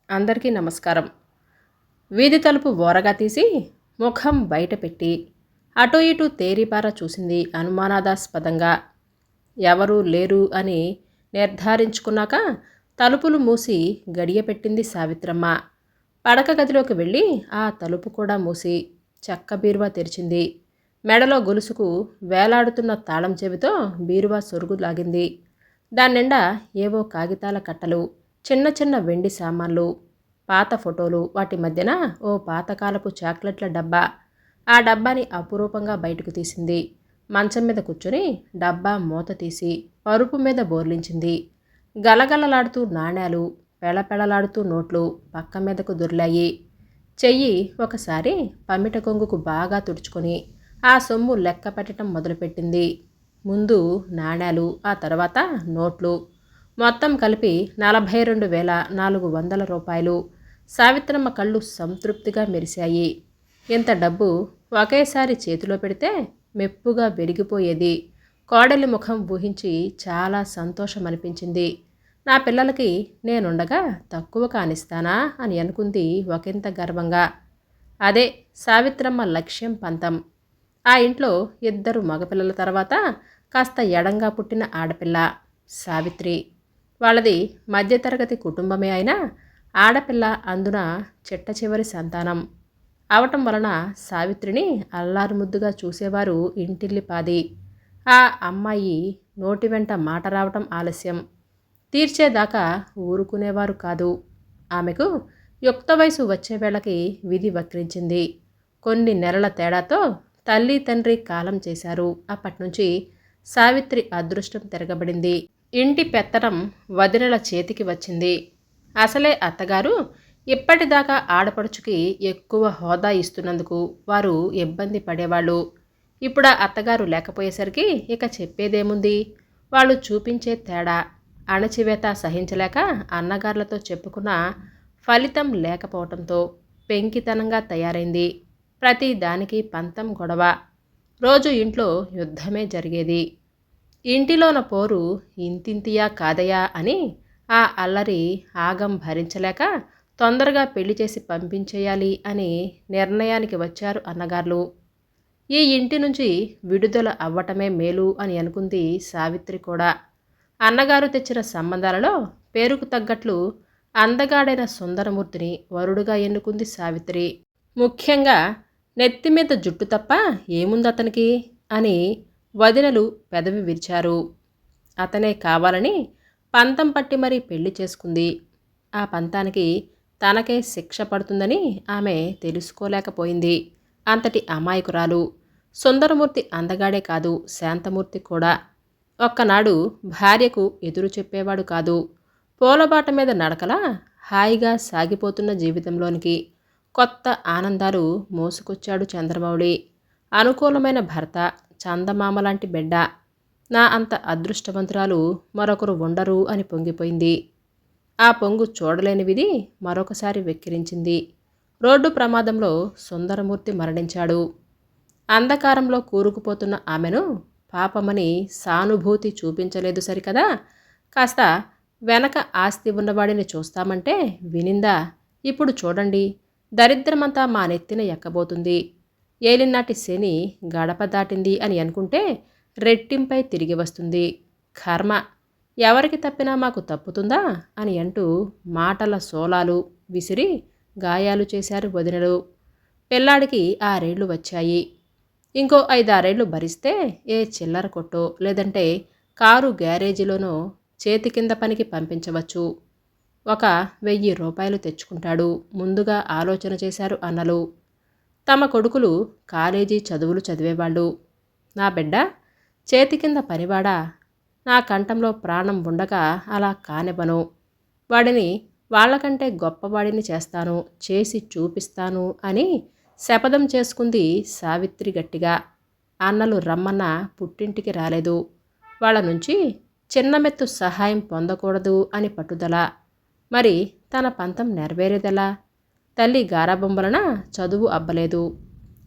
అందరికీ నమస్కారం. వీధి తలుపు ఓరగా తీసి ముఖం బయట పెట్టి అటూ ఇటూ తేరిపార చూసింది అనుమానాస్పదంగా. ఎవరూ లేరు అని నిర్ధారించుకున్నాక తలుపులు మూసి గడియ పెట్టింది సావిత్రమ్మ. పడక గదిలోకి వెళ్ళి ఆ తలుపు కూడా మూసి చెక్క బీరువా తెరిచింది. మెడలో గొలుసుకు వేలాడుతున్న తాళం చెవితో బీరువా సొరుగు లాగింది. దాన్నిండా ఏవో కాగితాల కట్టలు, చిన్న చిన్న వెండి సామాన్లు, పాత ఫోటోలు, వాటి మధ్యన ఓ పాతకాలపు చాక్లెట్ల డబ్బా. ఆ డబ్బాని అపురూపంగా బయటకు తీసింది. మంచం మీద కూర్చొని డబ్బా మూత తీసి పరుపు మీద బోర్లించింది. గలగలలాడుతూ నాణేలు, పెళపెళలాడుతూ నోట్లు పక్క మీదకు దొర్లాయి. చెయ్యి ఒకసారి పమిట కొంగుకు బాగా తుడుచుకొని ఆ సొమ్ము లెక్క పెట్టడం మొదలుపెట్టింది. ముందు నాణేలు, ఆ తర్వాత నోట్లు. మొత్తం కలిపి 42,400 రూపాయలు. సావిత్రమ్మ కళ్ళు సంతృప్తిగా మెరిశాయి. ఇంత డబ్బు ఒకేసారి చేతిలో పెడితే మెప్పుగా వెలిగిపోయేది. కోడలి ముఖం ఊహించి చాలా సంతోషమనిపించింది. నా పిల్లలకి నేనుండగా తక్కువ కానిస్తానా అని అనుకుంది ఒకంత గర్వంగా. అదే సావిత్రమ్మ లక్ష్యం పంతం. ఆ ఇంట్లో 2 మగపిల్లల తర్వాత కాస్త ఎడంగా పుట్టిన ఆడపిల్ల సావిత్రి. వాళ్ళది మధ్యతరగతి కుటుంబమే అయినా ఆడపిల్ల, అందున చిట్ట చివరి సంతానం అవటం వలన సావిత్రిని అల్లారుముద్దుగా చూసేవారు ఇంటిల్లిపాది. ఆ అమ్మాయి నోటి వెంట మాట రావటం ఆలస్యం. తీర్చేదాకా ఊరుకునేవారు కాదు. ఆమెకు యుక్త వయసు వచ్చే వేళకి విధి వక్రించింది. కొన్ని నెలల తేడాతో తల్లి తండ్రి కాలం చేశారు. అప్పట్నుంచి సావిత్రి అదృష్టం తిరగబడింది. ఇంటి పెత్తనం వదినల చేతికి వచ్చింది. అసలే అత్తగారు ఇప్పటిదాకా ఆడపడుచుకి ఎక్కువ హోదా ఇస్తున్నందుకు వారు ఇబ్బంది పడేవాళ్ళు. ఇప్పుడు ఆ అత్తగారు లేకపోయేసరికి ఇక చెప్పేదేముంది? వాళ్ళు చూపించే తేడా, అణచివేత సహించలేక అన్నగారులతో చెప్పుకున్న ఫలితం లేకపోవటంతో పెంకితనంగా తయారైంది. ప్రతి దానికి పంతం గొడవ. రోజు ఇంట్లో యుద్ధమే జరిగేది. ఇంటిలోన పోరు ఇంతింతియా కాదయా అని ఆ అల్లరి ఆగం భరించలేక తొందరగా పెళ్లి చేసి పంపించేయాలి అని నిర్ణయానికి వచ్చారు అన్నగార్లు. ఈ ఇంటి నుంచి విడుదల అవ్వటమే మేలు అని అనుకుంది సావిత్రి కూడా. అన్నగారు తెచ్చిన సంబంధాలలో పేరుకు తగ్గట్లు అందగాడైన సుందరమూర్తిని వరుడుగా ఎన్నుకుంది సావిత్రి. ముఖ్యంగా నెత్తిమీద జుట్టు తప్ప ఏముందతనికి అని వదినలు పెదవి విరిచారు. అతనే కావాలని పంతం పట్టి మరీ పెళ్లి చేసుకుంది. ఆ పంతానికి తనకే శిక్ష పడుతుందని ఆమె తెలుసుకోలేకపోయింది. అంతటి అమాయకురాలు. సుందరమూర్తి అందగాడే కాదు, శాంతమూర్తి కూడా. ఒక్కనాడు భార్యకు ఎదురు చెప్పేవాడు కాదు. పూలబాట మీద నడకలా హాయిగా సాగిపోతున్న జీవితంలోనికి కొత్త ఆనందాలు మోసుకొచ్చాడు చంద్రమౌళి. అనుకూలమైన భర్త, చందమామ లాంటి బిడ్డ. నా అంత అదృష్టవంతురాలు మరొకరు ఉండరు అని పొంగిపోయింది. ఆ పొంగు చూడలేని విధి మరొకసారి వెక్కిరించింది. రోడ్డు ప్రమాదంలో సుందరమూర్తి మరణించాడు. అంధకారంలో కూరుకుపోతున్న ఆమెను పాపమని సానుభూతి చూపించలేదు సరికదా, కాస్త వెనక ఆస్తి ఉన్నవాడిని చూస్తామంటే వినిందా? ఇప్పుడు చూడండి, దరిద్రమంతా మా నెత్తిన ఎక్కబోతుంది. ఏలినాటి శని గడప దాటింది అని అనుకుంటే రెట్టింపై తిరిగి వస్తుంది. కర్మ, ఎవరికి తప్పినా మాకు తప్పుతుందా అని అంటూ మాటల సోలాలు విసిరి గాయాలు చేశారు వదినలు. పిల్లాడికి 6 ఏళ్ళు వచ్చాయి. ఇంకో 5-6 ఏళ్ళు భరిస్తే ఏ చిల్లర కొట్టో లేదంటే కారు గ్యారేజీలోనో చేతి కింద పనికి పంపించవచ్చు. 1,000 రూపాయలు తెచ్చుకుంటాడు. ముందుగా ఆలోచన చేశారు అన్నలు. తమ కొడుకులు కాలేజీ చదువులు చదివేవాళ్ళు. నా బిడ్డ చేతి కింద పనివాడా? నా కంఠంలో ప్రాణం ఉండగా అలా కానివ్వను. వాడిని వాళ్ళకంటే గొప్పవాడిని చేస్తాను, చేసి చూపిస్తాను అని శపథం చేసుకుంది సావిత్రి గట్టిగా. అన్నలు రమ్మన్న పుట్టింటికి రాలేదు. వాళ్ళ నుంచి చిన్నమెత్తు సహాయం పొందకూడదు అని పట్టుదల. మరి తన పంతం నెరవేరేదెలా? తల్లి గారాబం వలన చదువు అబ్బలేదు.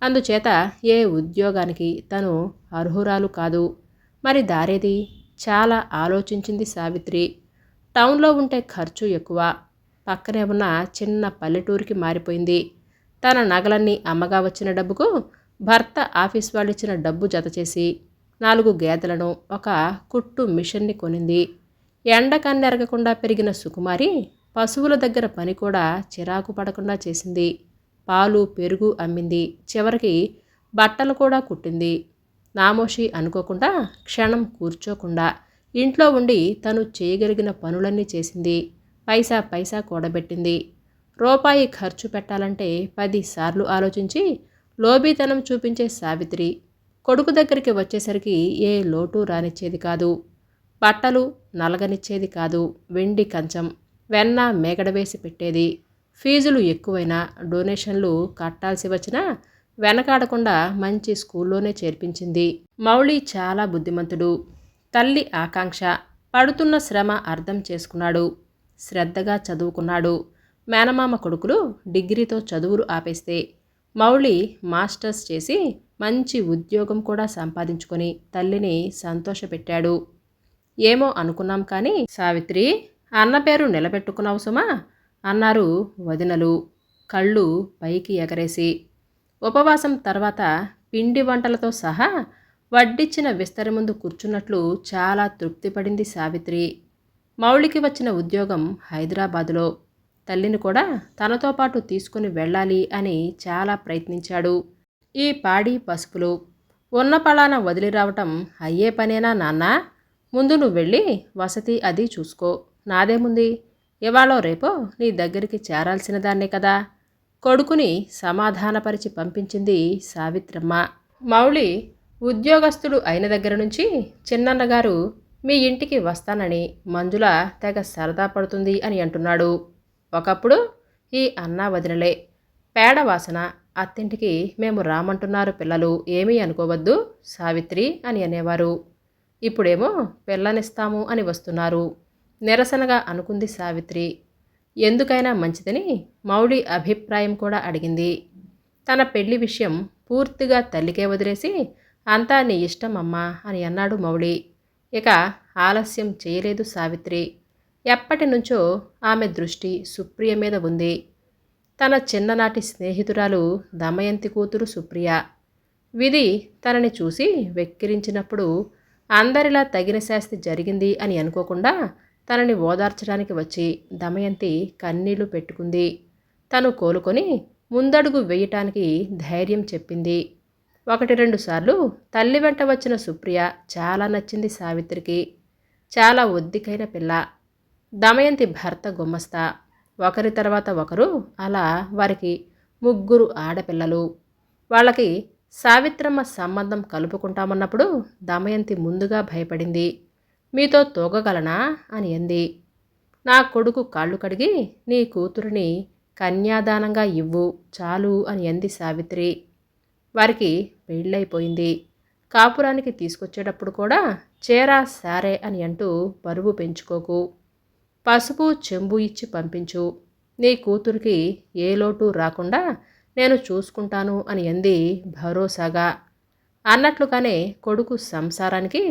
అందుచేత ఏ ఉద్యోగానికి తను అర్హురాలు కాదు. మరి దారేది? చాలా ఆలోచించింది సావిత్రి. టౌన్లో ఉంటే ఖర్చు ఎక్కువ, పక్కనే ఉన్న చిన్న పల్లెటూరికి మారిపోయింది. తన నగలన్నీ అమ్మగా వచ్చిన డబ్బుకు భర్త ఆఫీస్ వాళ్ళు ఇచ్చిన డబ్బు జతచేసి 4 గేదెలను, ఒక కుట్టు మిషన్ని కొనింది. ఎండ కన్నెరగకుండా పెరిగిన సుకుమారి పశువుల దగ్గర పని కూడా చిరాకు పడకుండా చేసింది. పాలు, పెరుగు అమ్మింది. చివరికి బట్టలు కూడా కుట్టింది. నామోషి అనుకోకుండా, క్షణం కూర్చోకుండా ఇంట్లో ఉండి తను చేయగలిగిన పనులన్నీ చేసింది. పైసా పైసా కూడబెట్టింది. రూపాయి ఖర్చు పెట్టాలంటే 10 సార్లు ఆలోచించి లోబీతనం చూపించే సావిత్రి కొడుకు దగ్గరికి వచ్చేసరికి ఏ లోటు రానిచ్చేది కాదు. బట్టలు నలగనిచ్చేది కాదు. వెండి కంచం, వెన్న మేగడ వేసి పెట్టేది. ఫీజులు ఎక్కువైనా, డొనేషన్లు కట్టాల్సి వచ్చినా వెనకాడకుండా మంచి స్కూల్లోనే చేర్పించింది. మౌళి చాలా బుద్ధిమంతుడు. తల్లి ఆకాంక్ష, పడుతున్న శ్రమ అర్థం చేసుకున్నాడు. శ్రద్ధగా చదువుకున్నాడు. మేనమామ కొడుకులు డిగ్రీతో చదువులు ఆపేస్తే మౌళి మాస్టర్స్ చేసి మంచి ఉద్యోగం కూడా సంపాదించుకొని తల్లిని సంతోషపెట్టాడు. ఏమో అనుకున్నాం కానీ సావిత్రి, అన్న పేరు నిలబెట్టుకున్నావు సుమా అన్నారు వదినలు కళ్ళు పైకి ఎగరేసి. ఉపవాసం తర్వాత పిండి వంటలతో సహా వడ్డిచ్చిన విస్తరి ముందు కూర్చున్నట్లు చాలా తృప్తిపడింది సావిత్రి. మౌళికి వచ్చిన ఉద్యోగం హైదరాబాదులో. తల్లిని కూడా తనతో పాటు తీసుకుని వెళ్ళాలి అని చాలా ప్రయత్నించాడు. ఈ పాడి పసుపులు ఉన్న పళాన వదిలి రావటం అయ్యే పనేనా నాన్నా? ముందు నువ్వు వెళ్ళి వసతి అది చూసుకో. నాదేముంది, ఇవాళో రేపో నీ దగ్గరికి చేరాల్సిన దాన్నే కదా. కొడుకుని సమాధానపరిచి పంపించింది సావిత్రమ్మ. మౌళి ఉద్యోగస్తుడు అయిన దగ్గర నుంచి చిన్నన్నగారు మీ ఇంటికి వస్తానని మంజుల తెగ సరదా పడుతుంది అని అంటున్నాడు. ఒకప్పుడు ఈ అన్నా వదినలే పేడ వాసన అత్తింటికి మేము రామంటున్నారు పిల్లలు, ఏమీ అనుకోవద్దు సావిత్రి అని అనేవారు. ఇప్పుడేమో పిల్లనిస్తాము అని వస్తున్నారు. నిరసనగా అనుకుంది సావిత్రి. ఎందుకైనా మంచిదని మౌళి అభిప్రాయం కూడా అడిగింది. తన పెళ్లి విషయం పూర్తిగా తల్లికే వదిలేసి అంతా నీ ఇష్టం అమ్మా అని అన్నాడు మౌళి. ఇక ఆలస్యం చేయలేదు సావిత్రి. ఎప్పటి నుంచో ఆమె దృష్టి సుప్రియ మీద ఉంది. తన చిన్ననాటి స్నేహితురాలు దమయంతి కూతురు సుప్రియ. విధి తనని చూసి వెక్కిరించినప్పుడు అందరిలా తగిన శాస్తి జరిగింది అని అనుకోకుండా తనని ఓదార్చడానికి వచ్చి దమయంతి కన్నీళ్లు పెట్టుకుంది. తను కోలుకొని ముందడుగు వేయటానికి ధైర్యం చెప్పింది. 1-2 సార్లు తల్లి వెంట వచ్చిన సుప్రియ చాలా నచ్చింది సావిత్రికి. చాలా ఒద్దికైన పిల్ల. దమయంతి భర్త గుమస్తా. ఒకరి తర్వాత ఒకరు అలా వారికి 3 ఆడపిల్లలు. వాళ్ళకి సావిత్రమ్మ సంబంధం కలుపుకుంటామన్నప్పుడు దమయంతి ముందుగా భయపడింది. మీతో తోగగలనా అని అంది. నా కొడుకు కాళ్ళు కడిగి నీ కూతురిని కన్యాదానంగా ఇవ్వు చాలు అని అంది సావిత్రి. వారికి పెళ్ళైపోయింది. కాపురానికి తీసుకొచ్చేటప్పుడు కూడా చేరా సారే అని అంటూ బరువు పెంచుకోకు. పసుపు చెంబు ఇచ్చి పంపించు. నీ కూతురికి ఏ లోటు రాకుండా నేను చూసుకుంటాను అని అంది భరోసాగా. అన్నట్లుగానే కొడుకు సంసారానికి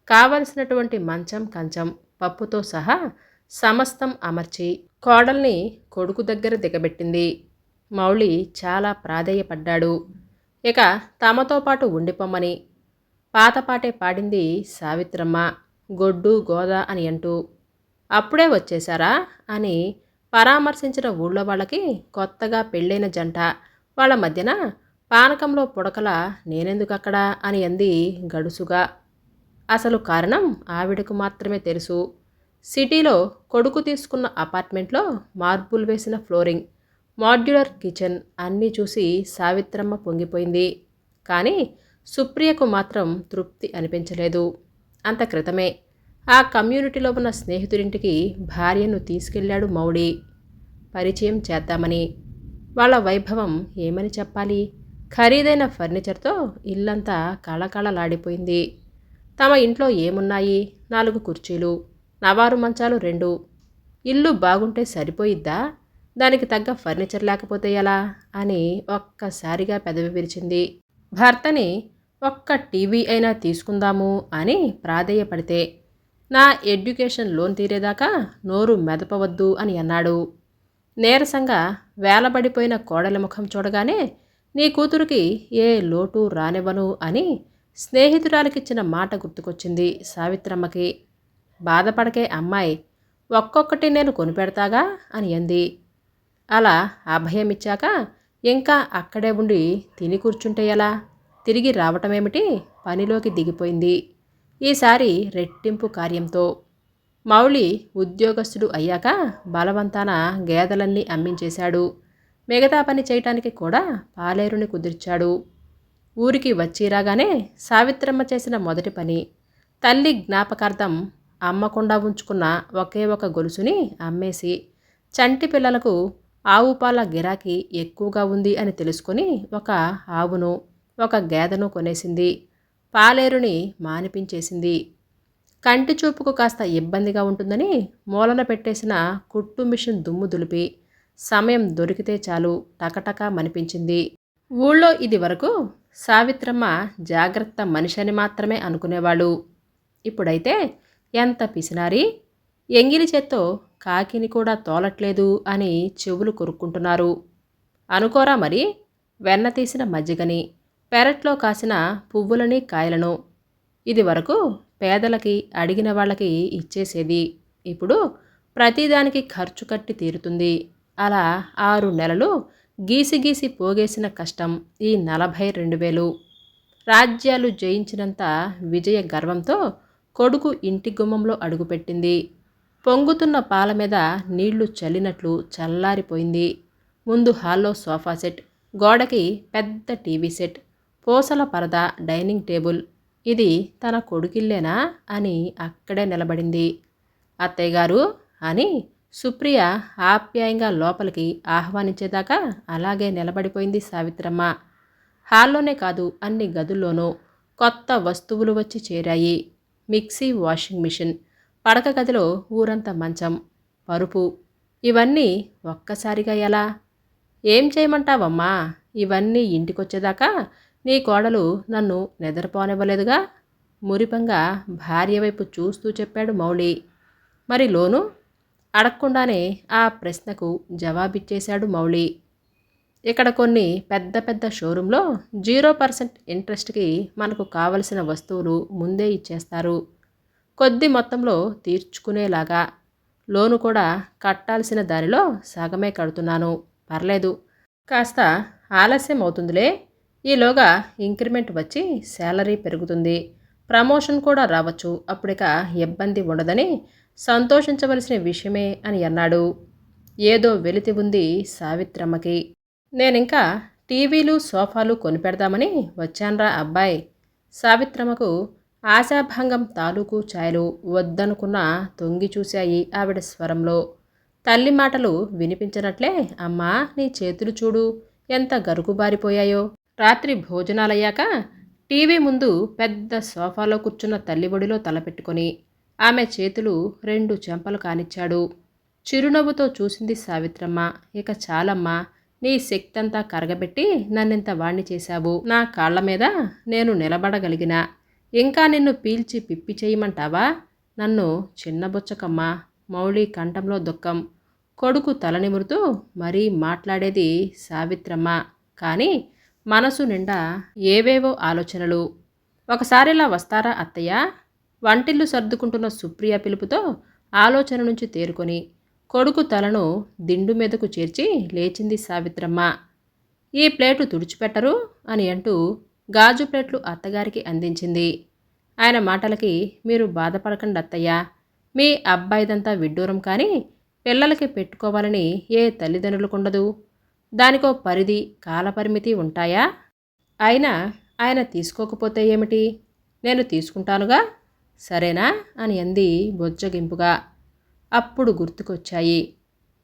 కావలసినటువంటి మంచం కంచం పప్పుతో సహా సమస్తం అమర్చి కోడల్ని కొడుకు దగ్గర దిగబెట్టింది. మౌళి చాలా ప్రాధేయపడ్డాడు. ఇక తమతో పాటు ఉండిపోమ్మని పాతపాటే పాడింది సావిత్రమ్మ గొడ్డు గోద అని అంటూ. అప్పుడే వచ్చేశారా అని పరామర్శించిన ఊళ్ళో వాళ్ళకి కొత్తగా పెళ్ళైన జంట వాళ్ళ మధ్యన పానకంలో పుడకల నేనెందుకక్కడా అని అంది గడుసుగా. అసలు కారణం ఆవిడకు మాత్రమే తెలుసు. సిటీలో కొడుకు తీసుకున్న అపార్ట్మెంట్లో మార్బుల్ వేసిన ఫ్లోరింగ్, మాడ్యులర్ కిచెన్ అన్నీ చూసి సావిత్రమ్మ పొంగిపోయింది. కానీ సుప్రియకు మాత్రం తృప్తి అనిపించలేదు. అంత క్రితమే ఆ కమ్యూనిటీలో ఉన్న స్నేహితుడింటికి భార్యను తీసుకెళ్లాడు మౌళి. పరిచయం చేద్దామని. వాళ్ళ వైభవం ఏమని చెప్పాలి. ఖరీదైన ఫర్నిచర్తో ఇల్లంతా కళకళలాడిపోయింది. తమ ఇంట్లో ఏమున్నాయి, 4 కుర్చీలు, నవారు మంచాలు 2. ఇల్లు బాగుంటే సరిపోయిద్దా, దానికి తగ్గ ఫర్నిచర్ లేకపోతే ఎలా అని ఒక్కసారిగా పెదవి విరిచింది. భర్తని ఒక్క టీవీ అయినా తీసుకుందాము అని ప్రాధేయపడితే నా ఎడ్యుకేషన్ లోన్ తీరేదాకా నోరు మెదపవద్దు అని అన్నాడు. నీరసంగా వేలబడిపోయిన కోడలి ముఖం చూడగానే నీ కూతురికి ఏ లోటు రానివ్వను అని స్నేహితురాలికిచ్చిన మాట గుర్తుకొచ్చింది సావిత్రమ్మకి. బాధపడకే అమ్మాయి, ఒక్కొక్కటి నేను కొనిపెడతాగా అని అంది. అలా అభయమిచ్చాక ఇంకా అక్కడే ఉండి తిని కూర్చుంటే ఎలా? తిరిగి రావటమేమిటి? పనిలోకి దిగిపోయింది. ఈసారి రెట్టింపు కార్యంతో. మౌళి ఉద్యోగస్తుడు అయ్యాక బలవంతాన గేదెలన్నీ అమ్మించేశాడు. మిగతా పని చేయటానికి కూడా పాలేరుని కుదిర్చాడు. ఊరికి వచ్చి రాగానే సావిత్రమ్మ చేసిన మొదటి పని తల్లి జ్ఞాపకార్థం అమ్మకుండా ఉంచుకున్న ఒకే ఒక గొలుసుని అమ్మేసి చంటి పిల్లలకు ఆవు పాల గిరాకీ ఎక్కువగా ఉంది అని తెలుసుకొని ఒక ఆవును ఒక గేదెను కొనేసింది. పాలేరుని మానిపించేసింది. కంటి చూపుకు కాస్త ఇబ్బందిగా ఉంటుందని మూలన పెట్టేసిన కుట్టు మిషన్ దుమ్ము దులిపి సమయం దొరికితే చాలు టకటకా మనిపించింది. ఊళ్ళో ఇది వరకు సావిత్రమ్మ జాగ్రత్త మనిషని మాత్రమే అనుకునేవాళ్ళు. ఇప్పుడైతే ఎంత పిసినారి, ఎంగిలి చేత్తో కాకిని కూడా తోలట్లేదు అని చెవులు కొరుక్కుంటున్నారు. అనుకోరా మరి, వెన్న తీసిన మజ్జిగని, పెరట్లో కాసిన పువ్వులని కాయలను ఇది వరకు పేదలకి అడిగిన వాళ్ళకి ఇచ్చేసేది. ఇప్పుడు ప్రతిదానికి ఖర్చు కట్టి తీరుతుంది. అలా 6 నెలలు గీసి గీసి పోగేసిన కష్టం ఈ 42,000. రాజ్యాలు జయించినంత విజయ గర్వంతో కొడుకు ఇంటి గుమ్మంలో అడుగుపెట్టింది. పొంగుతున్న పాల మీద నీళ్లు చల్లినట్లు చల్లారిపోయింది. ముందు హాల్లో సోఫా సెట్, గోడకి పెద్ద టీవీ సెట్, పూసల పరదా, డైనింగ్ టేబుల్. ఇది తన కొడుకిల్లేనా అని అక్కడే నిలబడింది. అత్తయ్యగారు అని సుప్రియ ఆప్యాయంగా లోపలికి ఆహ్వానించేదాకా అలాగే నిలబడిపోయింది సావిత్రమ్మ. హాల్లోనే కాదు అన్ని గదుల్లోనూ కొత్త వస్తువులు వచ్చి చేరాయి. మిక్సీ, వాషింగ్ మిషన్, పడక గదిలో ఊరంత మంచం, పరుపు. ఇవన్నీ ఒక్కసారిగా ఎలా? ఏం చేయమంటావమ్మా? ఇవన్నీ ఇంటికొచ్చేదాకా నీ కోడలు నన్ను నిద్రపోనివ్వలేదుగా? మురిపంగా భార్య వైపు చూస్తూ చెప్పాడు మౌళి. మరి లోను? అడగకుండానే ఆ ప్రశ్నకు జవాబిచ్చేశాడు మౌళి. ఇక్కడ కొన్ని పెద్ద పెద్ద షోరూంలో 0% ఇంట్రెస్ట్కి మనకు కావలసిన వస్తువులు ముందే ఇచ్చేస్తారు. కొద్ది మొత్తంలో తీర్చుకునేలాగా. లోను కూడా కట్టాల్సిన దానిలో సగమే కడుతున్నాను. పర్లేదు, కాస్త ఆలస్యం అవుతుందిలే. ఈలోగా ఇంక్రిమెంట్ వచ్చి శాలరీ పెరుగుతుంది, ప్రమోషన్ కూడా రావచ్చు. అప్పుడిక ఇబ్బంది ఉండదని సంతోషించవలసిన విషయమే అని అన్నాడు. ఏదో వెలితి ఉంది సావిత్రమ్మకి. నేనింకా టీవీలు, సోఫాలు కొనిపెడదామని వచ్చాన్రా అబ్బాయ్. సావిత్రమ్మకు ఆశాభంగం తాలూకు ఛాయలు వద్దనుకున్న తొంగి చూశాయి ఆవిడ స్వరంలో. తల్లి మాటలు వినిపించనట్లే, అమ్మా నీ చేతులు చూడు ఎంత గరుకుబారిపోయాయో. రాత్రి భోజనాలయ్యాక టీవీ ముందు పెద్ద సోఫాలో కూర్చున్న తల్లి ఒడిలో తలపెట్టుకొని ఆమె చేతులు 2 చెంపలు కానిచ్చాడు. చిరునవ్వుతో చూసింది సావిత్రమ్మ. ఇక చాలమ్మా, నీ శక్తంతా కరగబెట్టి నన్నింత వాణ్ణి చేశావు. నా కాళ్ల మీద నేను నిలబడగలిగినా ఇంకా నిన్ను పీల్చి పిప్పి చేయమంటావా? నన్ను చిన్నబుచ్చకమ్మా. మౌళి కంఠంలో దుఃఖం. కొడుకు తలనిమురుతూ మరీ మాట్లాడేది సావిత్రమ్మ. కానీ మనసు నిండా ఏవేవో ఆలోచనలు. ఒకసారిలా వస్తారా అత్తయ్య? వంటిల్లు సర్దుకుంటున్న సుప్రియ పిలుపుతో ఆలోచన నుంచి తేరుకొని కొడుకు తలను దిండు మీదకు చేర్చి లేచింది సావిత్రమ్మ. ఈ ప్లేటు తుడిచిపెట్టరు అని అంటూ గాజు ప్లేట్లు అత్తగారికి అందించింది. ఆయన మాటలకి, మీరు బాధపడకండి అత్తయ్య, మీ అబ్బాయిదంతా విడ్డూరం, కానీ పిల్లలకి పెట్టుకోవాలని ఏ తల్లిదండ్రులకుండదు. దానికో పరిధి, కాలపరిమితి ఉంటాయా? అయినా ఆయన తీసుకోకపోతే ఏమిటి? నేను తీసుకుంటానుగా, సరేనా అని అంది బొజ్జగింపుగా. అప్పుడు గుర్తుకొచ్చాయి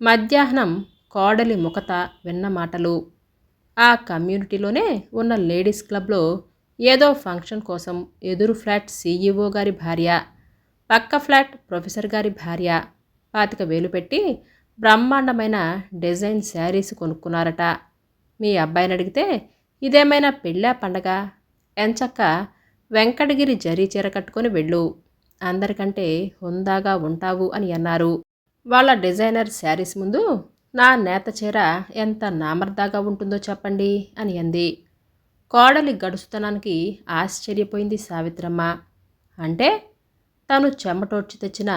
మధ్యాహ్నం కోడలి ముఖత విన్న మాటలు. ఆ కమ్యూనిటీలోనే ఉన్న లేడీస్ క్లబ్లో ఏదో ఫంక్షన్ కోసం ఎదురు ఫ్లాట్ సీఈఓ గారి భార్య, పక్క ఫ్లాట్ ప్రొఫెసర్ గారి భార్య 25,000 పెట్టి బ్రహ్మాండమైన డిజైన్ శారీస్ కొనుక్కున్నారట. మీ అబ్బాయిని అడిగితే ఇదేమైనా పెళ్ళా పండగ? ఎంచక్క వెంకటగిరి జరీ చీర కట్టుకొని వెళ్ళు, అందరికంటే హుందాగా ఉంటావు అని అన్నారు. వాళ్ళ డిజైనర్ శారీస్ ముందు నా నేత చీర ఎంత నామర్దాగా ఉంటుందో చెప్పండి అని అంది. కోడలి గడుసుతనానికి ఆశ్చర్యపోయింది సావిత్రమ్మ. అంటే తను చెమటోడ్చి తెచ్చిన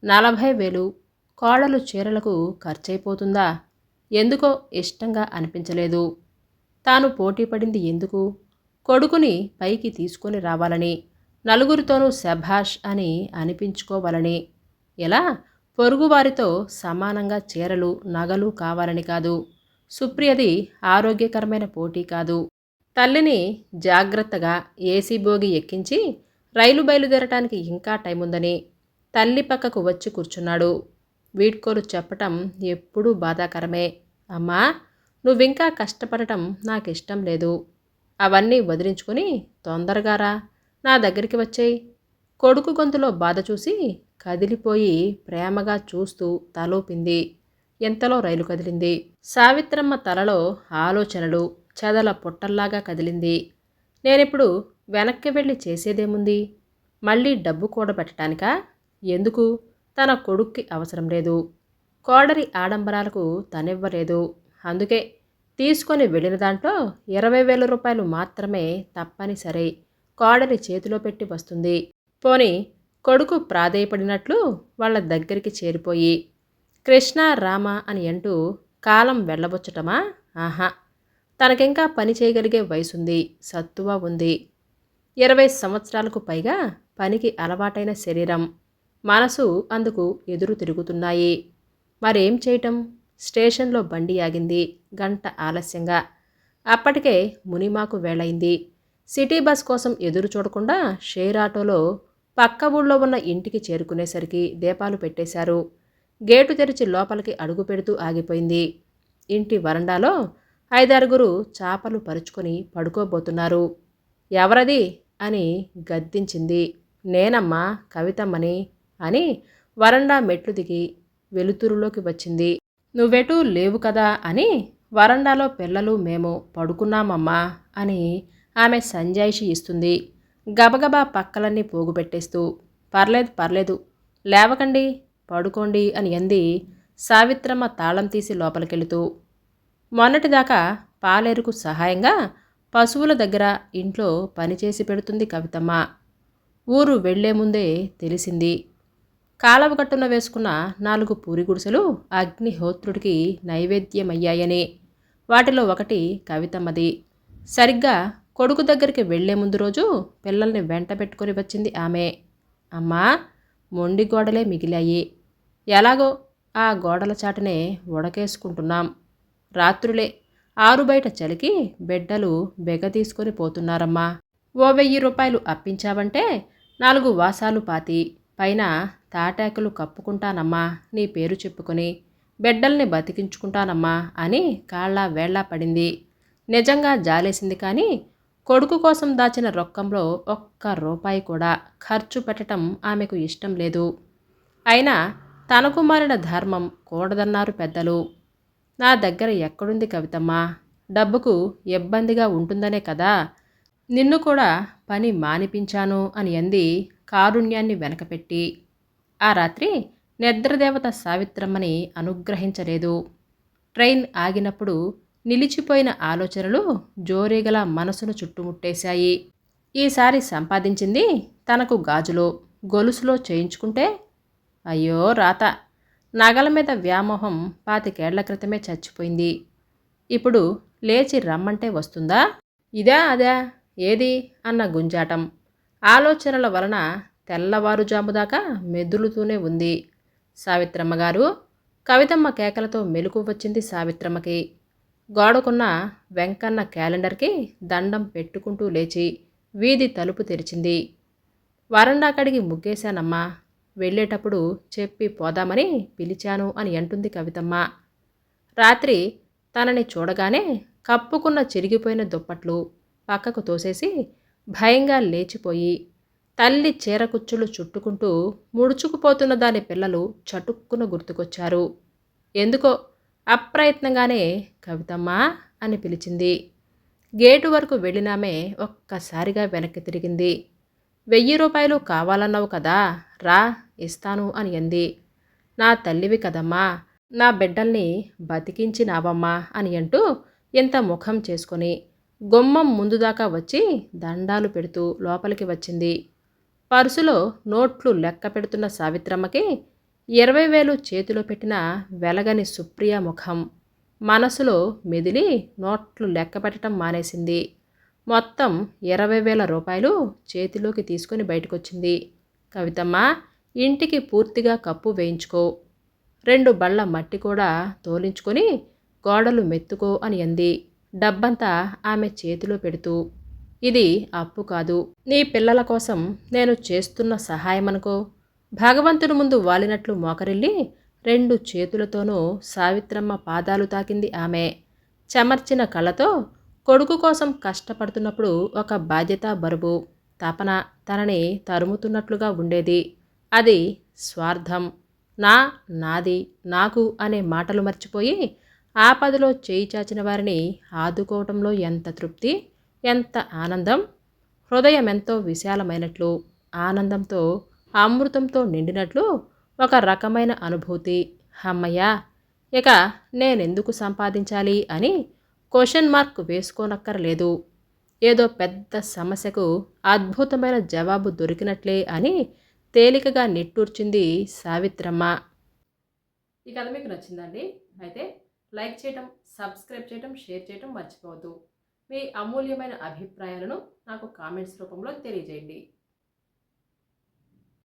40,000 కోడలు చీరలకు ఖర్చయిపోతుందా? ఎందుకో ఇష్టంగా అనిపించలేదు. తాను పోటీ పడింది ఎందుకు? కొడుకుని పైకి తీసుకొని రావాలని, నలుగురితోనూ శభాష్ అని అనిపించుకోవాలని. ఇలా పొరుగువారితో సమానంగా చీరలు నగలు కావాలని కాదు. సుప్రియది ఆరోగ్యకరమైన పోటీ కాదు. తల్లిని జాగ్రత్తగా ఏసీ బోగి ఎక్కించి రైలు బయలుదేరటానికి ఇంకా టైం ఉందని తల్లి పక్కకు వచ్చి కూర్చున్నాడు. వీడ్కోలు చెప్పటం ఎప్పుడూ బాధాకరమే. అమ్మా, నువ్వింకా కష్టపడటం నాకిష్టం లేదు. అవన్నీ వదిలించుకుని తొందరగా రా, నా దగ్గరికి వచ్చేయి. కొడుకు గొంతులో బాధ చూసి కదిలిపోయి ప్రేమగా చూస్తూ తలూపింది. ఎంతలో రైలు కదిలింది. సావిత్రమ్మ తలలో ఆలోచనలు చెదల పుట్టల్లాగా కదిలింది. నేనిప్పుడు వెనక్కి వెళ్ళి చేసేదేముంది? మళ్ళీ డబ్బు కూడబెట్టడానికా? ఎందుకు? తన కొడుక్కి అవసరం లేదు. కోడరి ఆడంబరాలకు తనివ్వలేదు. అందుకే తీసుకొని వెళ్ళిన దాంట్లో 20,000 రూపాయలు మాత్రమే తప్పనిసరి కోడలి చేతిలో పెట్టి వస్తుంది. పోని కొడుకు ప్రాధేయపడినట్లు వాళ్ళ దగ్గరికి చేరిపోయి కృష్ణ రామ అని అంటూ కాలం వెళ్ళబుచ్చటమా? ఆహా, తనకింకా పని చేయగలిగే వయసుంది, సత్తువ ఉంది. 20 సంవత్సరాలకు పైగా పనికి అలవాటైన శరీరం, మనసు అందుకు ఎదురు తిరుగుతున్నాయి. మరేం చేయటం? స్టేషన్లో బండి ఆగింది. గంట ఆలస్యంగా. అప్పటికే మునిమాకు వేళయింది. సిటీ బస్ కోసం ఎదురు చూడకుండా షేర్ ఆటోలో పక్క ఊళ్ళో ఉన్న ఇంటికి చేరుకునేసరికి దీపాలు పెట్టేశారు. గేటు తెరిచి లోపలికి అడుగు పెడుతూ ఆగిపోయింది. ఇంటి వరండాలో 5-6 చాపలు పరుచుకొని పడుకోబోతున్నారు. ఎవరది అని గద్దించింది. నేనమ్మా, కవితమ్మని అని వరండా మెట్లు దిగి వెలుతురులోకి వచ్చింది. నువ్వెటూ లేవు కదా అని వరండాలో పిల్లలు మేము పడుకున్నామమ్మా అని ఆమె సంజాయిషి ఇస్తుంది. గబగబా పక్కలన్నీ పోగుపెట్టేస్తూ పర్లేదు పర్లేదు, లేవకండి, పడుకోండి అని అంది సావిత్రమ్మ తాళం తీసి లోపలికెళుతూ. మొన్నటిదాకా పాలేరుకు సహాయంగా పశువుల దగ్గర ఇంట్లో పనిచేసి పెడుతుంది కవితమ్మ. ఊరు వెళ్లే ముందే తెలిసింది. కాలవగట్టున వేసుకున్న 4 పూరి గుడిసెలు అగ్నిహోత్రుడికి నైవేద్యమయ్యాయని. వాటిలో ఒకటి కవితమ్మది. సరిగ్గా కొడుకు దగ్గరికి వెళ్లే ముందు రోజు పిల్లల్ని వెంట పెట్టుకొని వచ్చింది ఆమె. అమ్మా, మొండి గోడలే మిగిలాయి. ఎలాగో ఆ గోడల చాటునే ఉడకేసుకుంటున్నాం. రాత్రులే ఆరు బయట చలికి బిడ్డలు బెగ తీసుకొని పోతున్నారమ్మా. ఓ 1000 రూపాయలు అప్పించావంటే 4 వాసాలు పాతి పైన తాటాకులు కప్పుకుంటానమ్మా నీ పేరు చెప్పుకొని, బిడ్డల్ని బతికించుకుంటానమ్మా అని కాళ్ళ వేళ్ళ పడింది. నిజంగా జాలేసింది. కానీ కొడుకు కోసం దాచిన రొక్కంలో ఒక్క రూపాయి కూడా ఖర్చు పెట్టడం ఆమెకు ఇష్టం లేదు. అయినా తనకు మారిన ధర్మం కూడదన్నారు పెద్దలు. నా దగ్గర ఎక్కడుంది కవితమ్మా? డబ్బుకు ఇబ్బందిగా ఉంటుందనే కదా నిన్ను కూడా పని మానిపించాను అని అంది కారుణ్యాన్ని వెనకపెట్టి. ఆ రాత్రి నిద్రదేవత సావిత్రమ్మని అనుగ్రహించలేదు. ట్రైన్ ఆగినప్పుడు నిలిచిపోయిన ఆలోచనలు జోరీగల మనసును చుట్టుముట్టేశాయి. ఈసారి సంపాదించింది తనకు గాజులో గొలుసులో చేయించుకుంటే? అయ్యో రాత! నగల మీద వ్యామోహం 25 ఏళ్ల క్రితమే చచ్చిపోయింది. ఇప్పుడు లేచి రమ్మంటే వస్తుందా? ఇదా అదా ఏది అన్న గుంజాటం ఆలోచనల వలన తెల్లవారుజాముదాకా మెదులుతూనే ఉంది. సావిత్రమ్మగారు! కవితమ్మ కేకలతో మెలకు వచ్చింది సావిత్రమ్మకి. గోడకున్న వెంకన్న క్యాలెండర్కి దండం పెట్టుకుంటూ లేచి వీధి తలుపు తెరిచింది. వరండా కడిగి ముగ్గేశానమ్మా, వెళ్ళేటప్పుడు చెప్పి పోదామని పిలిచాను అని అంటుంది కవితమ్మ. రాత్రి తనని చూడగానే కప్పుకున్న చిరిగిపోయిన దుప్పట్లు పక్కకు తోసేసి భయంగా లేచిపోయి తల్లి చీరకుచ్చులు చుట్టుకుంటూ ముడుచుకుపోతున్న దాని పిల్లలు చటుక్కున గుర్తుకొచ్చారు. ఎందుకో అప్రయత్నంగానే కవితమ్మా అని పిలిచింది. గేటు వరకు వెళ్ళినామే ఒక్కసారిగా వెనక్కి తిరిగింది. 1000 రూపాయలు కావాలన్నావు కదా, రా ఇస్తాను అని అంది. నా తల్లివి కదమ్మా, నా బిడ్డల్ని బతికించినావమ్మా అని అంటూ ఇంత ముఖం చేసుకొని గుమ్మం ముందు దాకా వచ్చి దండాలు పెడుతూ లోపలికి వచ్చింది. పర్సులో నోట్లు లెక్క పెడుతున్న సావిత్రమ్మకి 20,000 చేతిలో పెట్టిన వెలగని సుప్రియ ముఖం మనసులో మెదిలి నోట్లు లెక్క పెట్టడం మానేసింది. మొత్తం 20,000 రూపాయలు చేతిలోకి తీసుకుని బయటకొచ్చింది. కవితమ్మ, ఇంటికి పూర్తిగా కప్పు వేయించుకో, 2 బళ్ళ మట్టి కూడా తోలించుకొని గోడలు మెత్తుకో అని అంది డబ్బంతా ఆమె చేతిలో పెడుతూ. ఇది అప్పు కాదు, నీ పిల్లల కోసం నేను చేస్తున్న సహాయమనుకో. భగవంతుని ముందు వాలినట్లు మోకరిల్లి 2 చేతులతోనూ సావిత్రమ్మ పాదాలు తాకింది ఆమె. చెమర్చిన కళ్ళతో కొడుకు కోసం కష్టపడుతున్నప్పుడు ఒక బాధ్యత బరువు తపన తనని తరుముతున్నట్లుగా ఉండేది. అది స్వార్థం. నాది, నాకు అనే మాటలు మర్చిపోయి ఆపదలో చేయి చాచిన వారిని ఆదుకోవటంలో ఎంత తృప్తి, ఎంత ఆనందం. హృదయం ఎంతో విశాలమైనట్లు, ఆనందంతో అమృతంతో నిండినట్లు ఒక రకమైన అనుభూతి. అమ్మయ్యా, ఇక నేనెందుకు సంపాదించాలి అని క్వశ్చన్ మార్క్ వేసుకోనక్కర్లేదు. ఏదో పెద్ద సమస్యకు అద్భుతమైన జవాబు దొరికినట్లే అని తేలికగా నిట్టూర్చింది సావిత్రమ్మ. ఈ కథ మీకు నచ్చిందండి? అయితే లైక్ చేయటం, సబ్స్క్రైబ్ చేయటం, షేర్ చేయటం మర్చిపోవద్దు. మీ అమూల్యమైన అభిప్రాయాలను నాకు కామెంట్స్ రూపంలో తెలియజేయండి.